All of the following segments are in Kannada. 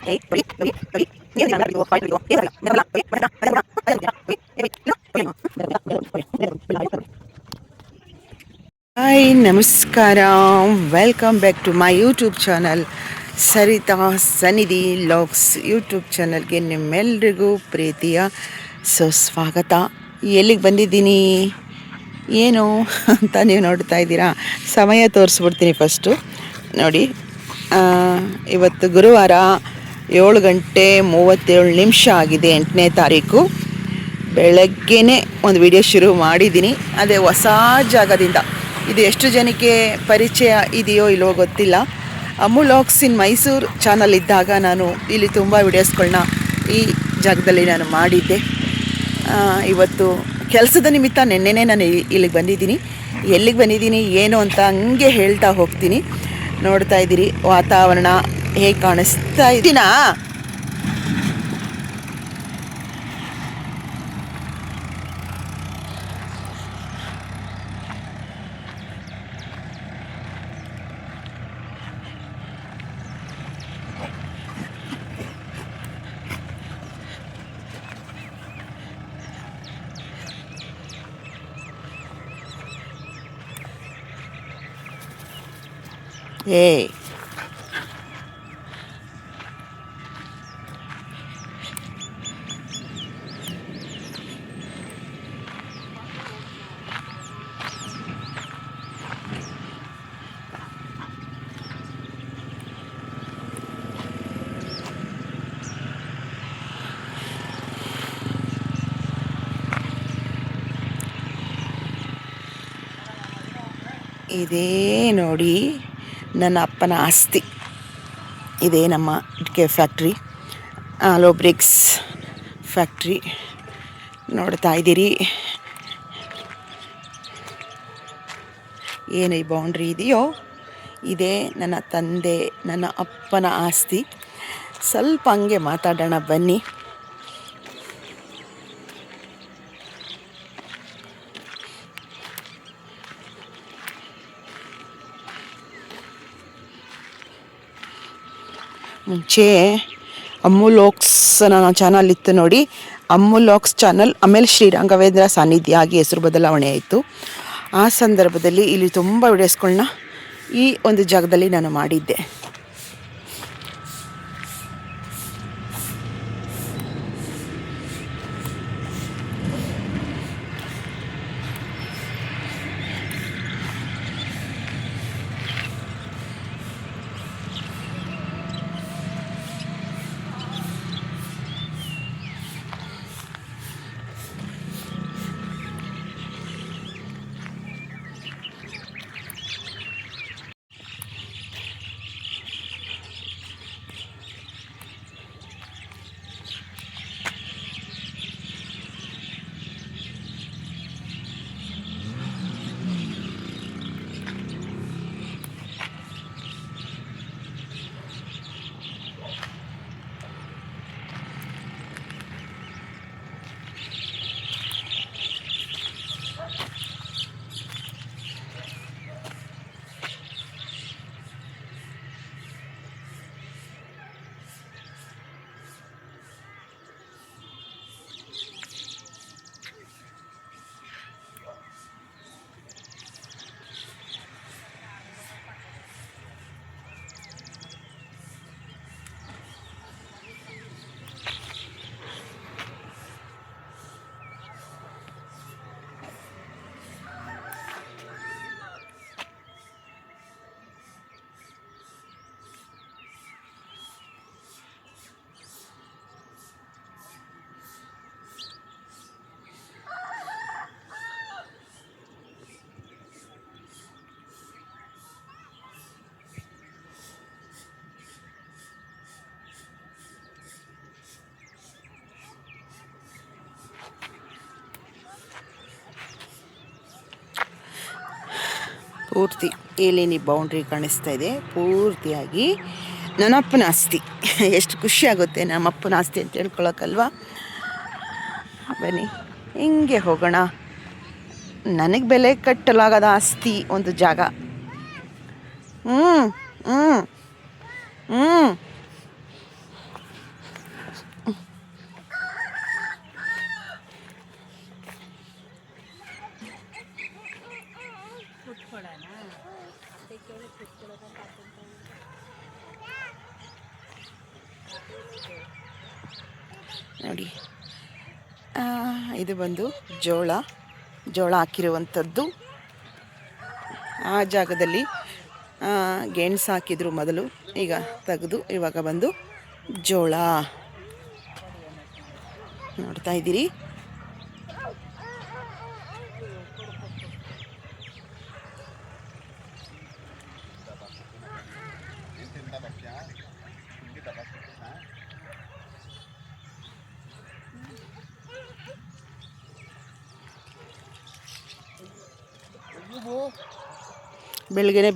ಹಾಯ್ ನಮಸ್ಕಾರ, welcome back to my YouTube channel Saritha Sannidhi logs YouTube ಚಾನಲ್ಗೆ ನಿಮ್ಮೆಲ್ರಿಗೂ ಪ್ರೀತಿಯ ಸುಸ್ವಾಗತ. ಎಲ್ಲಿಗೆ ಬಂದಿದ್ದೀನಿ ಏನು ಅಂತ ನೀವು ನೋಡ್ತಾ ಇದ್ದೀರಾ. ಸಮಯ ತೋರಿಸ್ಬಿಡ್ತೀನಿ ಫಸ್ಟು ನೋಡಿ. ಇವತ್ತು ಗುರುವಾರ 7:37 ಆಗಿದೆ, 8ನೇ ತಾರೀಕು. ಬೆಳಗ್ಗೆನೇ ಒಂದು ವಿಡಿಯೋ ಶುರು ಮಾಡಿದ್ದೀನಿ. ಅದೇ ಹೊಸ ಜಾಗದಿಂದ. ಇದು ಎಷ್ಟು ಜನಕ್ಕೆ ಪರಿಚಯ ಇದೆಯೋ ಇಲ್ಲವೋ ಗೊತ್ತಿಲ್ಲ. ಅಮ್ಮು ಲಾಗ್ಸ್ ಇನ್ ಮೈಸೂರು ಚಾನಲ್ ಇದ್ದಾಗ ನಾನು ಇಲ್ಲಿ ತುಂಬ ವಿಡಿಯೋಸ್ಗಳನ್ನ ಈ ಜಾಗದಲ್ಲಿ ನಾನು ಮಾಡಿದ್ದೆ. ಇವತ್ತು ಕೆಲಸದ ನಿಮಿತ್ತ ನೆನ್ನೆನೇ ನಾನು ಇಲ್ಲಿಗೆ ಬಂದಿದ್ದೀನಿ. ಎಲ್ಲಿಗೆ ಬಂದಿದ್ದೀನಿ ಏನು ಅಂತ ಹಂಗೆ ಹೇಳ್ತಾ ಹೋಗ್ತೀನಿ. ನೋಡ್ತಾ ಇದ್ದೀರಿ ವಾತಾವರಣ ಹೇಗೆ ಕಾಣಿಸ್ತಾ ಇದ್ದೀನಾ. ಇದೇ ನೋಡಿ ನನ್ನ ಅಪ್ಪನ ಆಸ್ತಿ. ಇದೇ ನಮ್ಮ ಇಟ್ಕೆ ಫ್ಯಾಕ್ಟ್ರಿ, ಆಲೋ ಬ್ರಿಕ್ಸ್ ಫ್ಯಾಕ್ಟ್ರಿ. ನೋಡ್ತಾ ಇದ್ದೀರಿ ಏನು ಈ ಬೌಂಡ್ರಿ ಇದೆಯೋ, ಇದೇ ನನ್ನ ತಂದೆ ನನ್ನ ಅಪ್ಪನ ಆಸ್ತಿ. ಸ್ವಲ್ಪ ಹಂಗೆ ಮಾತಾಡೋಣ ಬನ್ನಿ. ಮುಂಚೆ ಅಮ್ಮು ಲಾಗ್ಸ್ ನನ್ನ ಚಾನಲ್ ಇತ್ತು ನೋಡಿ. ಅಮ್ಮು ಲಾಗ್ಸ್ ಚಾನಲ್ ಆಮೇಲೆ ಶ್ರೀ ರಾಘವೇಂದ್ರ ಸಾನ್ನಿಧ್ಯ ಆಗಿ ಹೆಸರು ಬದಲಾವಣೆ ಆಯಿತು. ಆ ಸಂದರ್ಭದಲ್ಲಿ ಇಲ್ಲಿ ತುಂಬ ವಿಡಿಯೋಸ್ಗಳನ್ನ ಈ ಒಂದು ಜಾಗದಲ್ಲಿ ನಾನು ಮಾಡಿದ್ದೆ. ಪೂರ್ತಿ ಏಲೇನಿ ಬೌಂಡ್ರಿ ಕಾಣಿಸ್ತಾ ಇದೆ. ಪೂರ್ತಿಯಾಗಿ ನನ್ನಪ್ಪನ ಆಸ್ತಿ. ಎಷ್ಟು ಖುಷಿ ಆಗುತ್ತೆ ನಮ್ಮಪ್ಪನ ಆಸ್ತಿ ಅಂತ ಹೇಳ್ಕೊಳಕ್ಕಲ್ವಾ. ಬನ್ನಿ ಹಿಂಗೆ ಹೋಗೋಣ. ನನಗೆ ಬೆಲೆ ಕಟ್ಟಲಾಗದ ಆಸ್ತಿ ಒಂದು ಜಾಗ. ನೋಡಿ. ಇದು ಬಂದು ಜೋಳ ಹಾಕಿರುವಂಥದ್ದು. ಆ ಜಾಗದಲ್ಲಿ ಗೆಣಸು ಹಾಕಿದ್ರು ಮೊದಲು, ಈಗ ತೆಗೆದು ಇವಾಗ ಬಂದು ಜೋಳ ನೋಡ್ತಾ ಇದ್ದೀರಿ. ಬೆಳಗ್ಗೆನೆ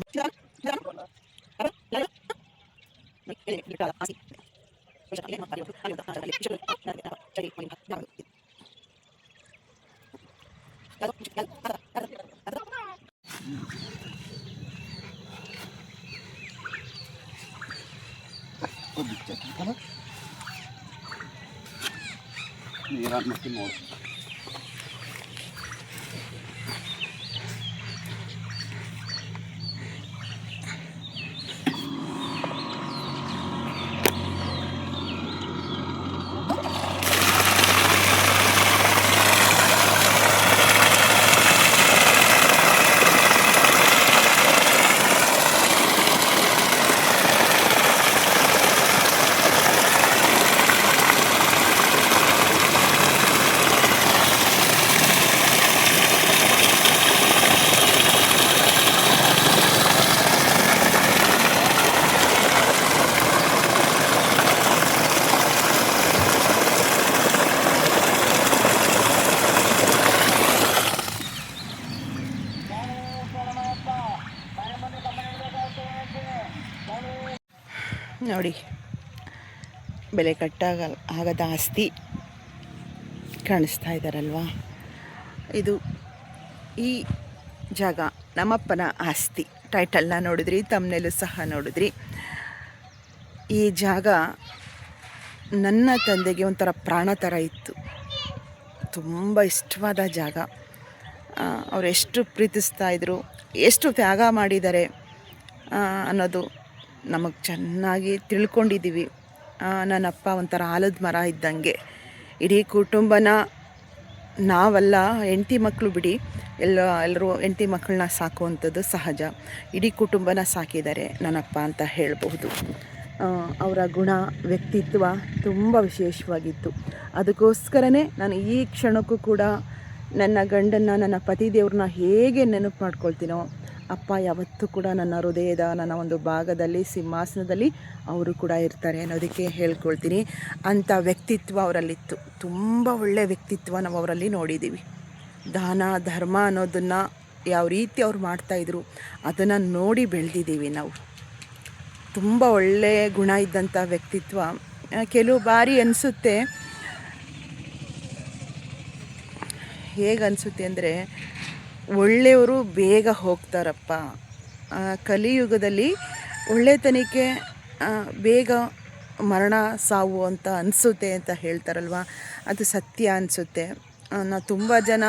ನೋಡಿ, ಬೆಲೆ ಆಗದ ಆಸ್ತಿ ಕಾಣಿಸ್ತಾ ಇದ್ದಾರಲ್ವಾ. ಇದು ಈ ಜಾಗ ನಮ್ಮಪ್ಪನ ಆಸ್ತಿ. ಟೈಟಲ್ನ ನೋಡಿದ್ರಿ, ತಮ್ಮನೇಲೂ ಸಹ ನೋಡಿದ್ರಿ. ಈ ಜಾಗ ನನ್ನ ತಂದೆಗೆ ಒಂಥರ ಪ್ರಾಣ ಥರ ಇತ್ತು. ತುಂಬ ಇಷ್ಟವಾದ ಜಾಗ. ಅವರು ಎಷ್ಟು ಪ್ರೀತಿಸ್ತಾಯಿದ್ರು, ಎಷ್ಟು ತ್ಯಾಗ ಮಾಡಿದ್ದಾರೆ ಅನ್ನೋದು ನಮಗೆ ಚೆನ್ನಾಗಿ ತಿಳ್ಕೊಂಡಿದ್ದೀವಿ. ನನ್ನಪ್ಪ ಒಂಥರ ಆಲದ ಮರ ಇದ್ದಂಗೆ. ಕುಟುಂಬನ ನಾವೆಲ್ಲ ಹೆಂಡತಿ ಮಕ್ಕಳು ಬಿಡಿ, ಎಲ್ಲರೂ ಹೆಂಡತಿ ಮಕ್ಕಳನ್ನ ಸಾಕುವಂಥದ್ದು ಸಹಜ. ಇಡೀ ಕುಟುಂಬನ ಸಾಕಿದ್ದಾರೆ ನನ್ನಪ್ಪ ಅಂತ ಹೇಳಬಹುದು. ಅವರ ಗುಣ, ವ್ಯಕ್ತಿತ್ವ ತುಂಬ ವಿಶೇಷವಾಗಿತ್ತು. ಅದಕ್ಕೋಸ್ಕರನೇ ನಾನು ಈ ಕ್ಷಣಕ್ಕೂ ಕೂಡ ನನ್ನ ಗಂಡನ್ನು, ನನ್ನ ಪತಿದೇವ್ರನ್ನ ಹೇಗೆ ನೆನಪು ಮಾಡ್ಕೊಳ್ತೀನೋ, ಅಪ್ಪ ಯಾವತ್ತೂ ಕೂಡ ನನ್ನ ಹೃದಯದ ನನ್ನ ಒಂದು ಭಾಗದಲ್ಲಿ, ಸಿಂಹಾಸನದಲ್ಲಿ ಅವರು ಕೂಡ ಇರ್ತಾರೆ ಅನ್ನೋದಕ್ಕೆ ಹೇಳ್ಕೊಳ್ತೀನಿ. ಅಂಥ ವ್ಯಕ್ತಿತ್ವ ಅವರಲ್ಲಿತ್ತು. ತುಂಬ ಒಳ್ಳೆಯ ವ್ಯಕ್ತಿತ್ವ ನಾವು ಅವರಲ್ಲಿ ನೋಡಿದ್ದೀವಿ. ದಾನ ಧರ್ಮ ಅನ್ನೋದನ್ನು ಯಾವ ರೀತಿ ಅವ್ರು ಮಾಡ್ತಾಯಿದ್ರು ಅದನ್ನು ನೋಡಿ ಬೆಳೆದಿದ್ದೀವಿ ನಾವು. ತುಂಬ ಒಳ್ಳೆಯ ಗುಣ ಇದ್ದಂಥ ವ್ಯಕ್ತಿತ್ವ. ಕೆಲವು ಬಾರಿ ಅನಿಸುತ್ತೆ, ಹೇಗೆ ಅನಿಸುತ್ತೆ ಅಂದರೆ, ಒಳ್ಳೆಯವರು ಬೇಗ ಹೋಗ್ತಾರಪ್ಪ. ಕಲಿಯುಗದಲ್ಲಿ ಒಳ್ಳೆತನಕ್ಕೆ ಬೇಗ ಮರಣ, ಸಾವು ಅಂತ ಅನಿಸುತ್ತೆ ಅಂತ ಹೇಳ್ತಾರಲ್ವ, ಅದು ಸತ್ಯ ಅನಿಸುತ್ತೆ. ನಾವು ತುಂಬ ಜನ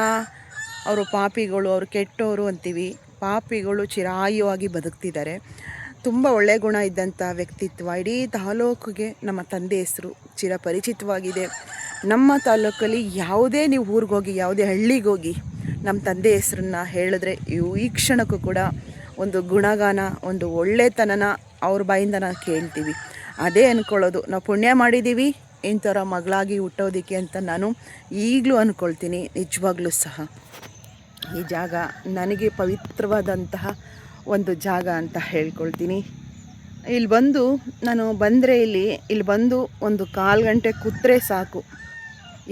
ಅವರು ಪಾಪಿಗಳು, ಅವರು ಕೆಟ್ಟವರು ಅಂತೀವಿ. ಪಾಪಿಗಳು ಚಿರಾಯುವಾಗಿ ಬದುಕ್ತಿದ್ದಾರೆ. ತುಂಬ ಒಳ್ಳೆಯ ಗುಣ ಇದ್ದಂಥ ವ್ಯಕ್ತಿತ್ವ. ಇಡೀ ತಾಲೂಕಿಗೆ ನಮ್ಮ ತಂದೆ ಹೆಸರು ಚಿರಪರಿಚಿತವಾಗಿದೆ. ನಮ್ಮ ತಾಲೂಕಲ್ಲಿ ಯಾವುದೇ ನೀವು ಊರಿಗೋಗಿ, ಯಾವುದೇ ಹಳ್ಳಿಗೋಗಿ ನಮ್ಮ ತಂದೆ ಹೆಸರನ್ನ ಹೇಳಿದ್ರೆ ಈ ಕ್ಷಣಕ್ಕೂ ಕೂಡ ಒಂದು ಗುಣಗಾನ, ಒಂದು ಒಳ್ಳೆತನನ ಅವ್ರ ಬಾಯಿಂದ ನಾವು ಕೇಳ್ತೀವಿ. ಅದೇ ಅಂದ್ಕೊಳ್ಳೋದು, ನಾವು ಪುಣ್ಯ ಮಾಡಿದ್ದೀವಿ ಇಂಥವ್ರ ಮಗಳಾಗಿ ಹುಟ್ಟೋದಕ್ಕೆ ಅಂತ ನಾನು ಈಗಲೂ ಅಂದ್ಕೊಳ್ತೀನಿ. ನಿಜವಾಗ್ಲೂ ಸಹ ಈ ಜಾಗ ನನಗೆ ಪವಿತ್ರವಾದಂತಹ ಒಂದು ಜಾಗ ಅಂತ ಹೇಳ್ಕೊಳ್ತೀನಿ. ಇಲ್ಲಿ ಬಂದು ನಾನು ಬಂದರೆ ಇಲ್ಲಿ ಬಂದು ಒಂದು 1/4 ಗಂಟೆ ಕೂತ್ರೆ ಸಾಕು,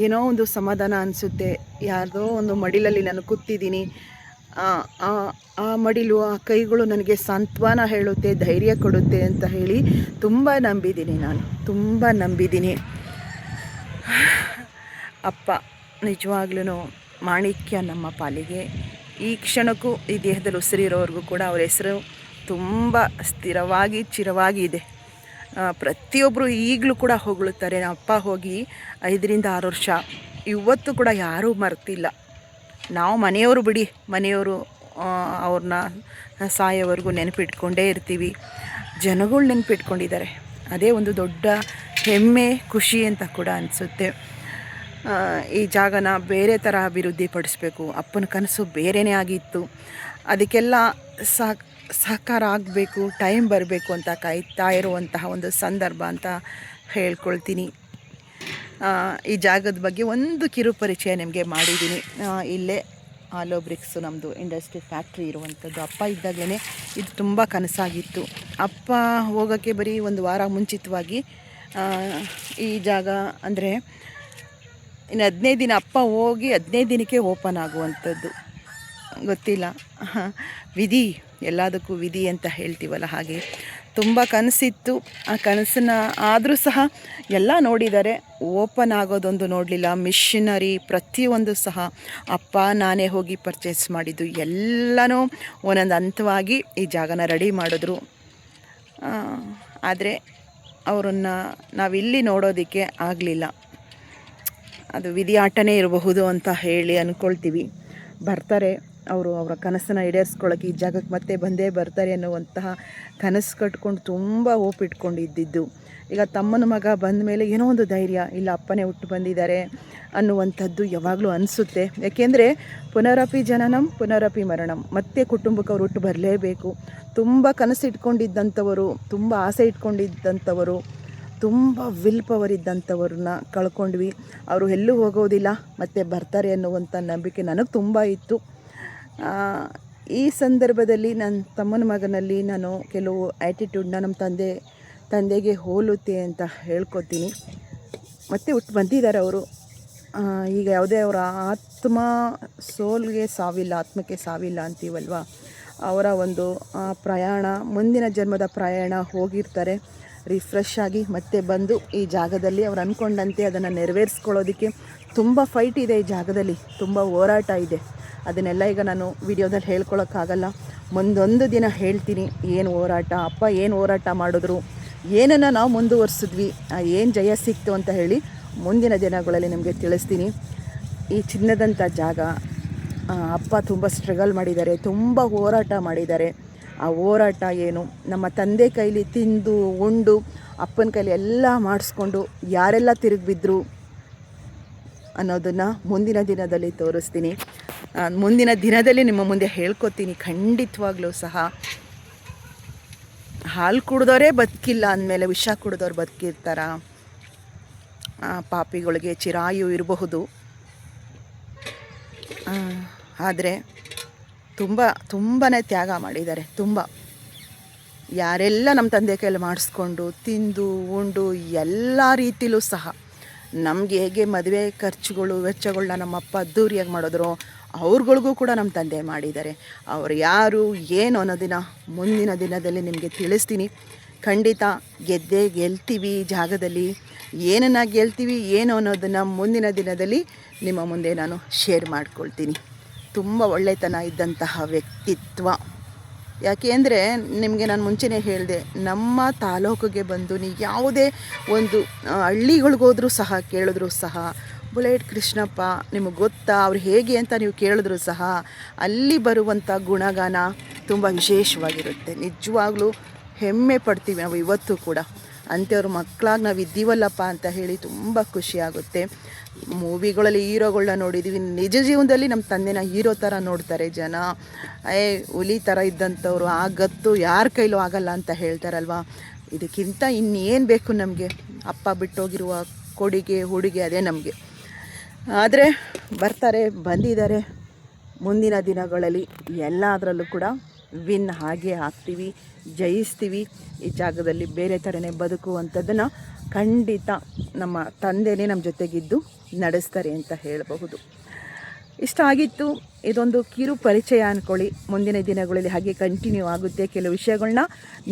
ಏನೋ ಒಂದು ಸಮಾಧಾನ ಅನಿಸುತ್ತೆ. ಯಾರ್ದೋ ಒಂದು ಮಡಿಲಲ್ಲಿ ನಾನು ಕೂತಿದ್ದೀನಿ. ಆ ಮಡಿಲು, ಆ ಕೈಗಳು ನನಗೆ ಸಾಂತ್ವನ ಹೇಳುತ್ತೆ, ಧೈರ್ಯ ಕೊಡುತ್ತೆ ಅಂತ ಹೇಳಿ ತುಂಬ ನಂಬಿದ್ದೀನಿ. ನಾನು ತುಂಬ ನಂಬಿದ್ದೀನಿ. ಅಪ್ಪ ನಿಜವಾಗ್ಲೂ ಮಾಣಿಕ್ಯ ನಮ್ಮ ಪಾಲಿಗೆ. ಈ ಕ್ಷಣಕ್ಕೂ ಈ ದೇಹದಲ್ಲಿ ಉಸಿರಿರೋವ್ರಿಗೂ ಕೂಡ ಅವ್ರ ಹೆಸರು ತುಂಬ ಸ್ಥಿರವಾಗಿ ಚಿರವಾಗಿ ಇದೆ. ಪ್ರತಿಯೊಬ್ಬರು ಈಗಲೂ ಕೂಡ ಹೊಗಳುತ್ತಾರೆ. ಅಪ್ಪ ಹೋಗಿ 5-6 ವರ್ಷ, ಇವತ್ತು ಕೂಡ ಯಾರೂ ಮರ್ತಿಲ್ಲ. ನಾವು ಮನೆಯವರು ಬಿಡಿ, ಮನೆಯವರು ಅವ್ರನ್ನ ಸಾಯೋವರೆಗೂ ನೆನಪಿಟ್ಕೊಂಡೇ ಇರ್ತೀವಿ. ಜನಗಳು ನೆನಪಿಟ್ಕೊಂಡಿದ್ದಾರೆ. ಅದೇ ಒಂದು ದೊಡ್ಡ ಹೆಮ್ಮೆ ಖುಷಿ ಅಂತ ಕೂಡ ಅನಿಸುತ್ತೆ. ಈ ಜಾಗನ ಬೇರೆ ಥರ ಅಭಿವೃದ್ಧಿ ಪಡಿಸ್ಬೇಕು. ಅಪ್ಪನ ಕನಸು ಬೇರೆಯೇ ಆಗಿತ್ತು. ಅದಕ್ಕೆಲ್ಲ ಸಹಕಾರ ಆಗಬೇಕು, ಟೈಮ್ ಬರಬೇಕು ಅಂತ ಕಾಯ್ತಾ ಇರುವಂತಹ ಒಂದು ಸಂದರ್ಭ ಅಂತ ಹೇಳ್ಕೊಳ್ತೀನಿ. ಈ ಜಾಗದ ಬಗ್ಗೆ ಒಂದು ಕಿರು ಪರಿಚಯ ನಿಮಗೆ ಮಾಡಿದ್ದೀನಿ. ಇಲ್ಲೇ ಆಲೋ ಬ್ರಿಕ್ಸು ನಮ್ಮದು ಇಂಡಸ್ಟ್ರಿ ಫ್ಯಾಕ್ಟ್ರಿ ಇರುವಂಥದ್ದು. ಅಪ್ಪ ಇದ್ದಾಗಲೇ ಇದು ತುಂಬ ಕನಸಾಗಿತ್ತು. ಅಪ್ಪ ಹೋಗೋಕ್ಕೆ ಬರೀ ಒಂದು ವಾರ ಮುಂಚಿತವಾಗಿ ಈ ಜಾಗ ಅಂದರೆ ಇನ್ನು 15 ದಿನ, ಅಪ್ಪ ಹೋಗಿ 15 ದಿನಕ್ಕೆ ಓಪನ್ ಆಗುವಂಥದ್ದು. ಗೊತ್ತಿಲ್ಲ, ವಿಧಿ, ಎಲ್ಲದಕ್ಕೂ ವಿಧಿ ಅಂತ ಹೇಳ್ತೀವಲ್ಲ, ಹಾಗೆ ತುಂಬ ಕನಸಿತ್ತು. ಆ ಕನಸನ್ನು ಆದರೂ ಸಹ ಎಲ್ಲ ನೋಡಿದ್ದಾರೆ, ಓಪನ್ ಆಗೋದೊಂದು ನೋಡಲಿಲ್ಲ. ಮಿಷಿನರಿ ಪ್ರತಿಯೊಂದು ಸಹ ಅಪ್ಪ ನಾನೇ ಹೋಗಿ ಪರ್ಚೇಸ್ ಮಾಡಿದ್ದು. ಎಲ್ಲನೂ ಒಂದೊಂದು ಹಂತವಾಗಿ ಈ ಜಾಗನ ರೆಡಿ ಮಾಡಿದ್ರು. ಆದರೆ ಅವರನ್ನು ನಾವಿಲ್ಲಿ ನೋಡೋದಕ್ಕೆ ಆಗಲಿಲ್ಲ. ಅದು ವಿಧಿಯಾಟನೇ ಇರಬಹುದು ಅಂತ ಹೇಳಿ ಅಂದ್ಕೊಳ್ತೀವಿ. ಬರ್ತಾರೆ ಅವರು, ಅವರ ಕನಸನ್ನು ಈಡೇರಿಸ್ಕೊಳ್ಳೋಕೆ ಈ ಜಾಗಕ್ಕೆ ಮತ್ತೆ ಬಂದೇ ಬರ್ತಾರೆ ಅನ್ನುವಂತಹ ಕನಸು ಕಟ್ಕೊಂಡು ತುಂಬ ಇಟ್ಕೊಂಡಿದ್ದು. ಈಗ ತಮ್ಮನ ಮಗ ಬಂದ ಮೇಲೆ ಏನೋ ಒಂದು ಧೈರ್ಯ, ಇಲ್ಲ ಅಪ್ಪನೇ ಹುಟ್ಟು ಬಂದಿದ್ದಾರೆ ಅನ್ನುವಂಥದ್ದು ಯಾವಾಗಲೂ ಅನಿಸುತ್ತೆ. ಯಾಕೆಂದರೆ ಪುನರಪಿ ಜನನಂ ಪುನರಪಿ ಮರಣಂ, ಮತ್ತೆ ಕುಟುಂಬಕ್ಕೆ ಅವ್ರು ಹುಟ್ಟು ಬರಲೇಬೇಕು. ತುಂಬ ಕನಸು ಇಟ್ಕೊಂಡಿದ್ದಂಥವರು, ತುಂಬ ಆಸೆ ಇಟ್ಕೊಂಡಿದ್ದಂಥವರು, ತುಂಬ ವಿಲ್ ಪವರ್ ಇದ್ದಂಥವ್ರನ್ನ ಕಳ್ಕೊಂಡ್ವಿ. ಅವರು ಎಲ್ಲೂ ಹೋಗೋದಿಲ್ಲ, ಮತ್ತೆ ಬರ್ತಾರೆ ಅನ್ನುವಂಥ ನಂಬಿಕೆ ನನಗೆ ತುಂಬ ಇತ್ತು. ಈ ಸಂದರ್ಭದಲ್ಲಿ ನನ್ನ ತಮ್ಮನ ಮಗನಲ್ಲಿ ನಾನು ಕೆಲವು ಆ್ಯಟಿಟ್ಯೂಡ್ನ ನಮ್ಮ ತಂದೆಗೆ ಹೋಲುತ್ತೆ ಅಂತ ಹೇಳ್ಕೊತೀನಿ. ಮತ್ತೆ ಹುಟ್ಟು ಬಂದಿದ್ದಾರೆ ಅವರು. ಈಗ ಯಾವುದೇ ಅವರ ಆತ್ಮಕ್ಕೆ ಸಾವಿಲ್ಲ ಅಂತೀವಲ್ವ, ಅವರ ಒಂದು ಪ್ರಯಾಣ, ಮುಂದಿನ ಜನ್ಮದ ಪ್ರಯಾಣ ಹೋಗಿರ್ತಾರೆ. ರಿಫ್ರೆಶ್ ಆಗಿ ಮತ್ತೆ ಬಂದು ಈ ಜಾಗದಲ್ಲಿ ಅವ್ರು ಅಂದ್ಕೊಂಡಂತೆ ಅದನ್ನು ನೆರವೇರಿಸ್ಕೊಳ್ಳೋದಕ್ಕೆ ತುಂಬ ಫೈಟ್ ಇದೆ. ಈ ಜಾಗದಲ್ಲಿ ತುಂಬ ಹೋರಾಟ ಇದೆ. ಅದನ್ನೆಲ್ಲ ಈಗ ನಾನು ವಿಡಿಯೋದಲ್ಲಿ ಹೇಳ್ಕೊಳಕ್ಕಾಗಲ್ಲ. ಮುಂದೊಂದು ದಿನ ಹೇಳ್ತೀನಿ ಏನು ಹೋರಾಟ, ಅಪ್ಪ ಏನು ಹೋರಾಟ ಮಾಡಿದ್ರು, ಏನನ್ನು ನಾವು ಮುಂದುವರಿಸಿದ್ವಿ, ಏನು ಜಯ ಸಿಕ್ತು ಅಂತ ಹೇಳಿ ಮುಂದಿನ ದಿನಗಳಲ್ಲಿ ನಿಮಗೆ ತಿಳಿಸ್ತೀನಿ. ಈ ಚಿನ್ನದಂಥ ಜಾಗ, ಅಪ್ಪ ತುಂಬ ಸ್ಟ್ರಗಲ್ ಮಾಡಿದ್ದಾರೆ, ತುಂಬ ಹೋರಾಟ ಮಾಡಿದ್ದಾರೆ. ಆ ಹೋರಾಟ ಏನು, ನಮ್ಮ ತಂದೆ ಕೈಲಿ ತಿಂದು ಉಂಡು ಅಪ್ಪನ ಕೈಲಿ ಎಲ್ಲ ಮಾಡಿಸ್ಕೊಂಡು ಯಾರೆಲ್ಲ ತಿರುಗಿಬಿದ್ರು ಅನ್ನೋದನ್ನು ಮುಂದಿನ ದಿನದಲ್ಲಿ ತೋರಿಸ್ತೀನಿ. ಮುಂದಿನ ದಿನದಲ್ಲಿ ನಿಮ್ಮ ಮುಂದೆ ಹೇಳ್ಕೊತೀನಿ. ಖಂಡಿತವಾಗ್ಲೂ ಸಹ ಹಾಲು ಕುಡಿದವರೇ ಬದುಕಿಲ್ಲ ಅಂದಮೇಲೆ ವಿಷ ಕುಡಿದವ್ರು ಬದುಕಿರ್ತಾರ? ಪಾಪಿಗಳಿಗೆ ಚಿರಾಯು ಇರಬಹುದು, ಆದರೆ ತುಂಬಾ ತ್ಯಾಗ ಮಾಡಿದ್ದಾರೆ. ಯಾರೆಲ್ಲ ನಮ್ಮ ತಂದೆ ಕೈಯಲ್ಲಿ ಮಾಡಿಸ್ಕೊಂಡು ತಿಂದು ಉಂಡು ಎಲ್ಲ ರೀತಿಲೂ ಸಹ ನಮಗೆ ಹೇಗೆ ಮದುವೆ ಖರ್ಚುಗಳು ವೆಚ್ಚಗಳನ್ನ ನಮ್ಮಪ್ಪ ಅದ್ದೂರಿಯಾಗಿ ಮಾಡಿದ್ರು, ಅವ್ರುಗಳಿಗೂ ಕೂಡ ನಮ್ಮ ತಂದೆ ಮಾಡಿದ್ದಾರೆ. ಅವರು ಯಾರು ಏನು ಅನ್ನೋದನ್ನು ಮುಂದಿನ ದಿನದಲ್ಲಿ ನಿಮಗೆ ತಿಳಿಸ್ತೀನಿ. ಖಂಡಿತ ಗೆಲ್ತೀವಿ. ಈ ಜಾಗದಲ್ಲಿ ಏನನ್ನು ಗೆಲ್ತೀವಿ ಏನು ಅನ್ನೋದನ್ನು ಮುಂದಿನ ದಿನದಲ್ಲಿ ನಿಮ್ಮ ಮುಂದೆ ನಾನು ಶೇರ್ ಮಾಡ್ಕೊಳ್ತೀನಿ. ತುಂಬ ಒಳ್ಳೆತನ ಇದ್ದಂತಹ ವ್ಯಕ್ತಿತ್ವ. ಯಾಕೆ ಅಂದರೆ ನಿಮಗೆ ನಾನು ಮುಂಚೆನೇ ಹೇಳಿದೆ, ನಮ್ಮ ತಾಲೂಕಿಗೆ ಬಂದು ನೀವು ಯಾವುದೇ ಒಂದು ಹಳ್ಳಿಗಳಿಗೋದ್ರೂ ಸಹ ಕೇಳಿದ್ರೂ ಸಹ ಬುಲೆಟ್ ಕೃಷ್ಣಪ್ಪ ನಿಮಗೆ ಗೊತ್ತಾ, ಅವ್ರು ಹೇಗೆ ಅಂತ ನೀವು ಕೇಳಿದ್ರೂ ಸಹ ಅಲ್ಲಿ ಬರುವಂಥ ಗುಣಗಾನ ತುಂಬ ವಿಶೇಷವಾಗಿರುತ್ತೆ. ನಿಜವಾಗ್ಲೂ ಹೆಮ್ಮೆ ಪಡ್ತೀವಿ ನಾವು ಇವತ್ತು ಕೂಡ. ಅಂಥವ್ರ ಮಕ್ಕಳಾಗಿ ನಾವು ಇದ್ದೀವಲ್ಲಪ್ಪ ಅಂತ ಹೇಳಿ ತುಂಬ ಖುಷಿಯಾಗುತ್ತೆ. ಮೂವಿಗಳಲ್ಲಿ ಹೀರೋಗಳನ್ನ ನೋಡಿದ್ದೀವಿ, ನಿಜ ಜೀವನದಲ್ಲಿ ನಮ್ಮ ತಂದೆನ ಹೀರೋ ಥರ ನೋಡ್ತಾರೆ ಜನ. ಹುಲಿ ಥರ ಇದ್ದಂಥವ್ರು, ಆ ಗತ್ತು ಯಾರ ಕೈಲೂ ಆಗಲ್ಲ ಅಂತ ಹೇಳ್ತಾರಲ್ವ. ಇದಕ್ಕಿಂತ ಇನ್ನೇನು ಬೇಕು ನಮಗೆ? ಅಪ್ಪ ಬಿಟ್ಟೋಗಿರುವ ಕೊಡುಗೆ ಹುಡುಗೆ ಅದೇ ನಮಗೆ. ಆದರೆ ಬಂದಿದ್ದಾರೆ. ಮುಂದಿನ ದಿನಗಳಲ್ಲಿ ಎಲ್ಲದರಲ್ಲೂ ಕೂಡ ವಿನ್ ಹಾಗೆ ಆಗ್ತೀವಿ, ಜಯಿಸ್ತೀವಿ. ಈ ಜಾಗದಲ್ಲಿ ಬೇರೆ ಥರನೇ ಬದುಕುವಂಥದ್ದನ್ನು ಖಂಡಿತ ನಮ್ಮ ತಂದೆಯೇ ನಮ್ಮ ಜೊತೆಗಿದ್ದು ನಡೆಸ್ತಾರೆ ಅಂತ ಹೇಳಬಹುದು. ಇಷ್ಟ ಆಗಿತ್ತು. ಇದೊಂದು ಕಿರು ಪರಿಚಯ ಅಂದ್ಕೊಳ್ಳಿ. ಮುಂದಿನ ದಿನಗಳಲ್ಲಿ ಹಾಗೆ ಕಂಟಿನ್ಯೂ ಆಗುತ್ತೆ. ಕೆಲವು ವಿಷಯಗಳನ್ನ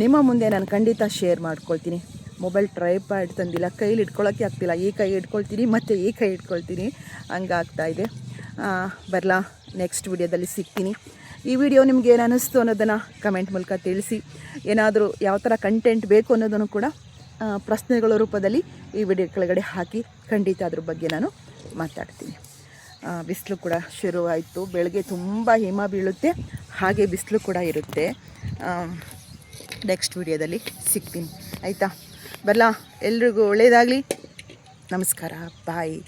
ನಿಮ್ಮ ಮುಂದೆ ನಾನು ಖಂಡಿತ ಶೇರ್ ಮಾಡ್ಕೊಳ್ತೀನಿ. ಮೊಬೈಲ್ ಟ್ರೈಪ್ಯಾಡ್ ತಂದಿಲ್ಲ, ಕೈಲಿ ಇಟ್ಕೊಳ್ಳೋಕ್ಕೆ ಆಗ್ತಿಲ್ಲ. ಈ ಕೈ ಇಟ್ಕೊಳ್ತೀನಿ ಮತ್ತು ಈ ಕೈ ಇಟ್ಕೊಳ್ತೀನಿ, ಹಂಗಾಗ್ತಾಯಿದೆ. ಬರಲಾ, ನೆಕ್ಸ್ಟ್ ವಿಡಿಯೋದಲ್ಲಿ ಸಿಗ್ತೀನಿ. ಈ ವಿಡಿಯೋ ನಿಮ್ಗೆ ಏನು ಅನ್ನಿಸ್ತು ಅನ್ನೋದನ್ನು ಕಮೆಂಟ್ ಮೂಲಕ ತಿಳಿಸಿ. ಏನಾದರೂ ಯಾವ ಥರ ಕಂಟೆಂಟ್ ಬೇಕು ಅನ್ನೋದನ್ನು ಕೂಡ ಪ್ರಶ್ನೆಗಳ ರೂಪದಲ್ಲಿ ಈ ವಿಡಿಯೋ ಕೆಳಗಡೆ ಹಾಕಿ ಖಂಡಿತ ಅದ್ರ ಬಗ್ಗೆ ನಾನು ಮಾತಾಡ್ತೀನಿ. ಬಿಸಿಲು ಕೂಡ ಶುರುವಾಯಿತು. ಬೆಳಗ್ಗೆ ತುಂಬ ಹಿಮ ಬೀಳುತ್ತೆ, ಹಾಗೆ ಬಿಸಿಲು ಕೂಡ ಇರುತ್ತೆ. ನೆಕ್ಸ್ಟ್ ವಿಡಿಯೋದಲ್ಲಿ ಸಿಗ್ತೀನಿ, ಆಯಿತಾ? ಬರಲಾ? ಎಲ್ರಿಗೂ ಒಳ್ಳೆಯದಾಗಲಿ. ನಮಸ್ಕಾರ, ಬಾಯ್.